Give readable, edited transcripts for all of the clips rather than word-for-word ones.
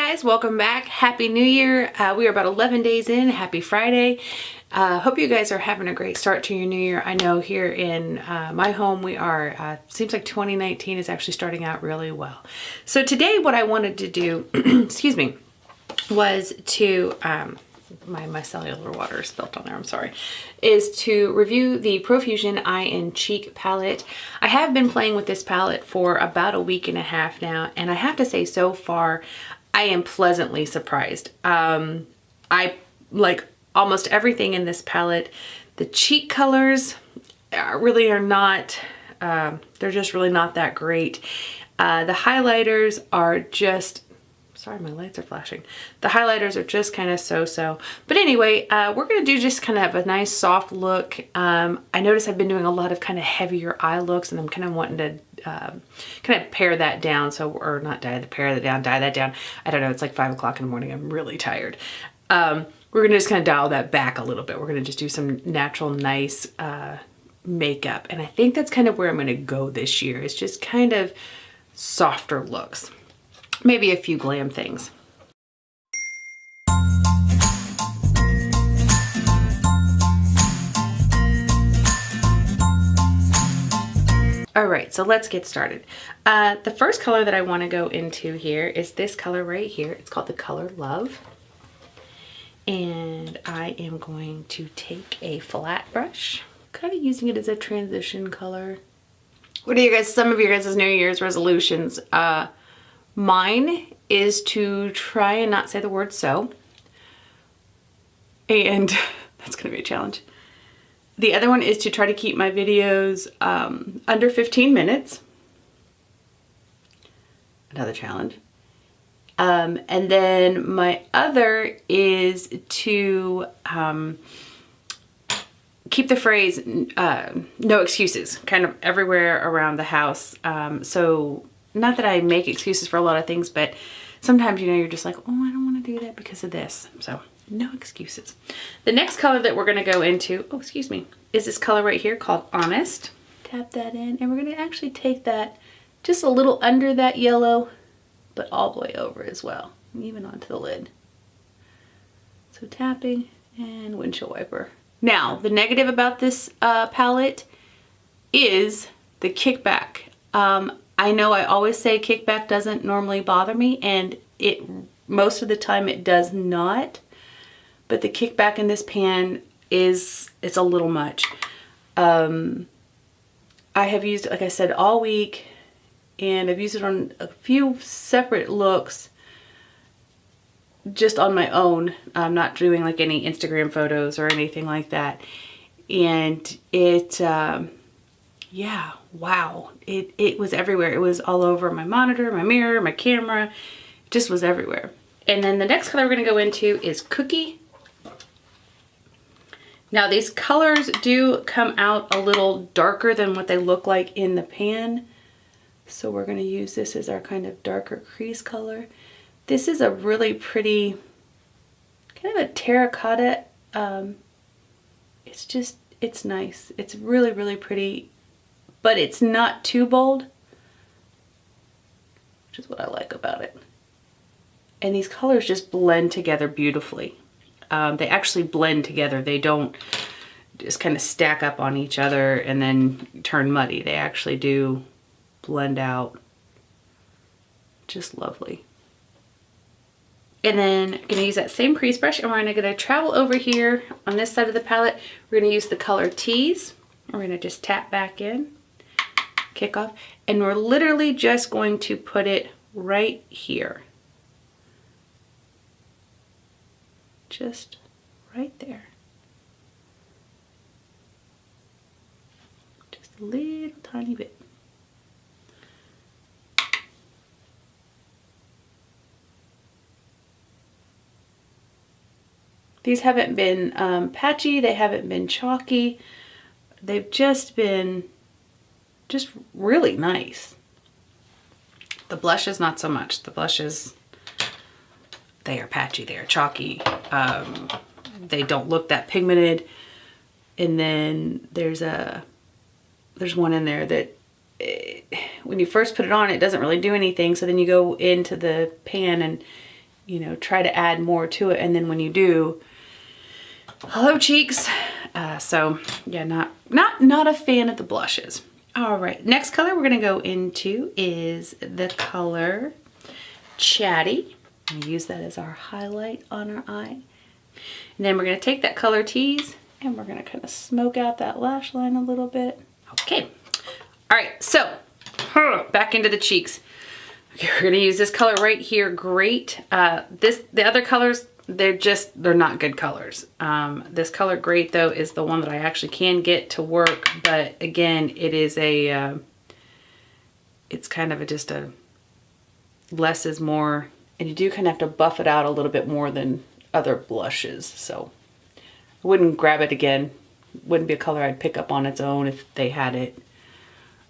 guys, welcome back. Happy New Year. We are about 11 days in. Happy Friday. Hope you guys are having a great start to your new year. I know here in my home we are, seems like 2019 is actually starting out really well. So today what I wanted to do, excuse me, was to, my cellular water is spilt on there, I'm sorry, is to review the ProFusion Eye and Cheek palette. I have been playing with this palette for about a week and a half now, and I have to say so far, I am pleasantly surprised. I like almost everything in this palette. The cheek colors really are not, they're just really not that great. The highlighters are just, sorry, my lights are flashing. The highlighters are just kind of so-so. But anyway, we're going to do just kind of have a nice soft look. I notice I've been doing a lot of kind of heavier eye looks, and I'm kind of wanting to kind of pare that down. So, or not dye that down. I don't know. It's like 5 o'clock in the morning. I'm really tired. We're going to just kind of dial that back a little bit. We're going to just do some natural, nice makeup. And I think that's kind of where I'm going to go this year. It's just kind of softer looks. Maybe a few glam things. All right, so let's get started. The first color that I want to go into here is this color right here. It's called the color Love. And I am going to take a flat brush, kind of using it as a transition color. What are you guys, some of your guys' New Year's resolutions? Mine is to try and not say the word so. And that's gonna be a challenge. The other one is to try to keep my videos under 15 minutes. Another challenge. And then my other is to keep the phrase no excuses kind of everywhere around the house. So not that I make excuses for a lot of things, but sometimes, you know, you're just like, oh, I don't want to do that because of this. So no excuses. The next color that we're going to go into, oh, excuse me, is this color right here called Honest. Tap that in, and we're going to actually take that just a little under that yellow, but all the way over as well, even onto the lid. So tapping and windshield wiper. Now, the negative about this palette is the kickback. I know I always say kickback doesn't normally bother me, and most of the time it does not. But the kickback in this pan it's a little much. I have used it, like I said, all week, and I've used it on a few separate looks just on my own. I'm not doing like any Instagram photos or anything like that. And it, yeah, wow. It was everywhere. It was all over my monitor, my mirror, my camera. It just was everywhere. And then the next color we're going to go into is Cookie. Now these colors do come out a little darker than what they look like in the pan. So we're going to use this as our kind of darker crease color. This is a really pretty, kind of a terracotta. It's nice. It's really, really pretty, but it's not too bold, which is what I like about it. And these colors just blend together beautifully. They actually blend together. They don't just kind of stack up on each other and then turn muddy. They actually do blend out just lovely. And then I'm gonna use that same crease brush, and we're gonna travel over here on this side of the palette. We're gonna use the color Tease. We're gonna just tap back in, kick off, and we're literally just going to put it right here. Just right there. Just a little tiny bit. These haven't been patchy, they haven't been chalky. They've just been really nice. The blushes, not so much. The blushes, they are patchy, they are chalky. They don't look that pigmented. And then there's one in there that when you first put it on, it doesn't really do anything. So then you go into the pan and you know, try to add more to it. And then when you do, hello cheeks. So yeah, not a fan of the blushes. All right, next color we're gonna go into is the color Chatty. I'm gonna use that as our highlight on our eye. And then we're gonna take that color Tease and we're gonna kind of smoke out that lash line a little bit. Okay, all right, so back into the cheeks. Okay, we're gonna use this color right here, Great. The other colors, they're not good colors. This color Great though is the one that I actually can get to work, but again, it is it's kind of just a less is more, and you do kind of have to buff it out a little bit more than other blushes. So I wouldn't grab it again. Wouldn't be a color I'd pick up on its own if they had it.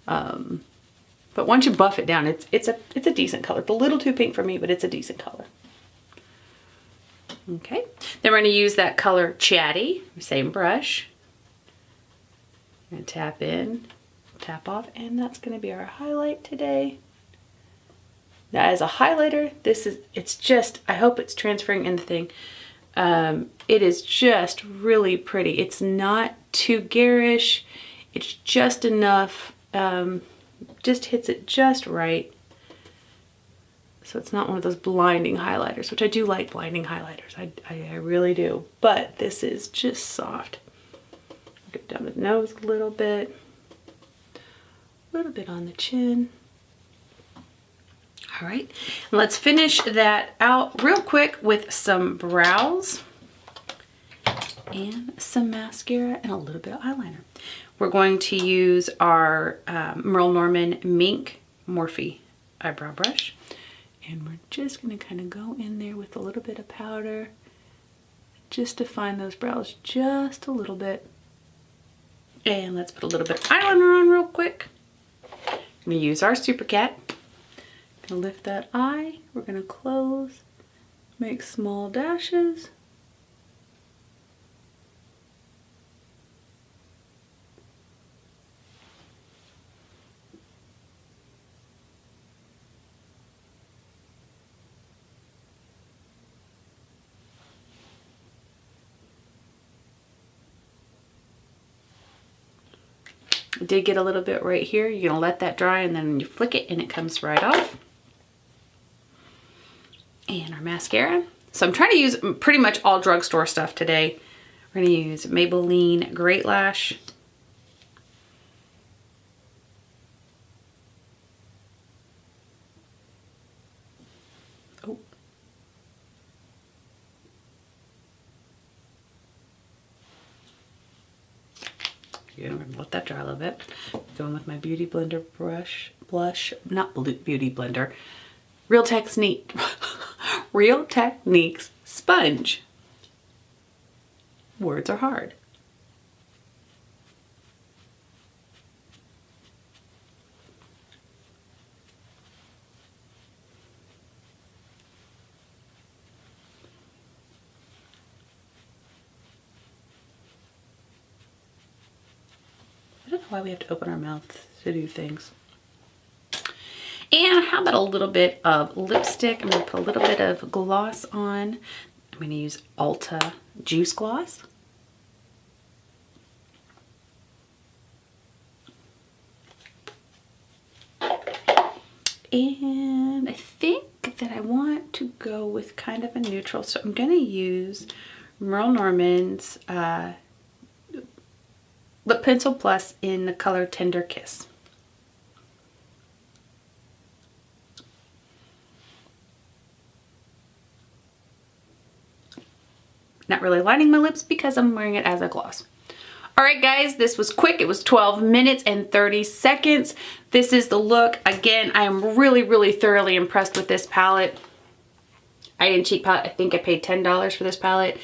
But once you buff it down, it's a decent color. It's a little too pink for me, but it's a decent color. Okay, then we're going to use that color Chatty, same brush. And tap in, tap off, and that's going to be our highlight today. Now as a highlighter, it's just, I hope it's transferring in the thing. It is just really pretty. It's not too garish. It's just enough, just hits it just right. So it's not one of those blinding highlighters, which I do like blinding highlighters. I really do. But this is just soft. Get down the nose a little bit on the chin. All right, and let's finish that out real quick with some brows and some mascara and a little bit of eyeliner. We're going to use our Merle Norman Mink Morphe eyebrow brush. And we're just going to kind of go in there with a little bit of powder, just define those brows just a little bit. And let's put a little bit of eyeliner on real quick. I'm going to use our Super Cat. Going to lift that eye. We're going to close, make small dashes. I did get a little bit right here. You're gonna let that dry and then you flick it and it comes right off. And our mascara. So I'm trying to use pretty much all drugstore stuff today. We're gonna use Maybelline Great Lash. Oh. Yeah, I'm gonna let that dry a little bit. Going with my Beauty Blender blush, not Beauty Blender, Real Techniques sponge. Words are hard. I don't know why we have to open our mouth to do things. And how about a little bit of lipstick? I'm going to put a little bit of gloss on. I'm going to use Ulta Juice Gloss. And I think that I want to go with kind of a neutral. So I'm going to use Merle Norman's Lip Pencil Plus in the color Tender Kiss. Not really lining my lips because I'm wearing it as a gloss. All right, guys, this was quick. It was 12 minutes and 30 seconds. This is the look. Again, I am really, really thoroughly impressed with this palette. I didn't cheap palette. I think I paid $10 for this palette.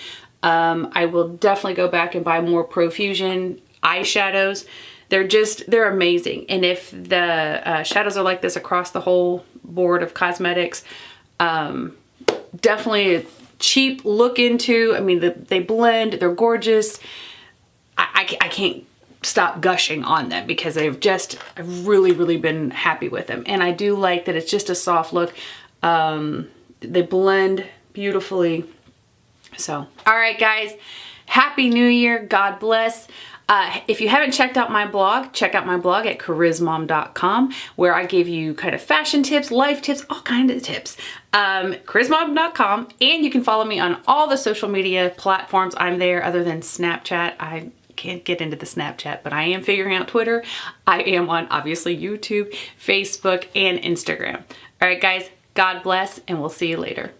I will definitely go back and buy more ProFusion eyeshadows. They're amazing. And if the shadows are like this across the whole board of cosmetics, definitely cheap look into. I mean, they blend, they're gorgeous. I can't stop gushing on them because I've really, really been happy with them. And I do like that it's just a soft look. They blend beautifully. So, all right, guys, Happy New Year. God bless. If you haven't checked out my blog, check out my blog at charismom.com, where I give you kind of fashion tips, life tips, all kinds of tips. Charismom.com, and you can follow me on all the social media platforms. I'm there other than Snapchat. I can't get into the Snapchat, but I am figuring out Twitter. I am on, obviously, YouTube, Facebook, and Instagram. All right, guys, God bless, and we'll see you later.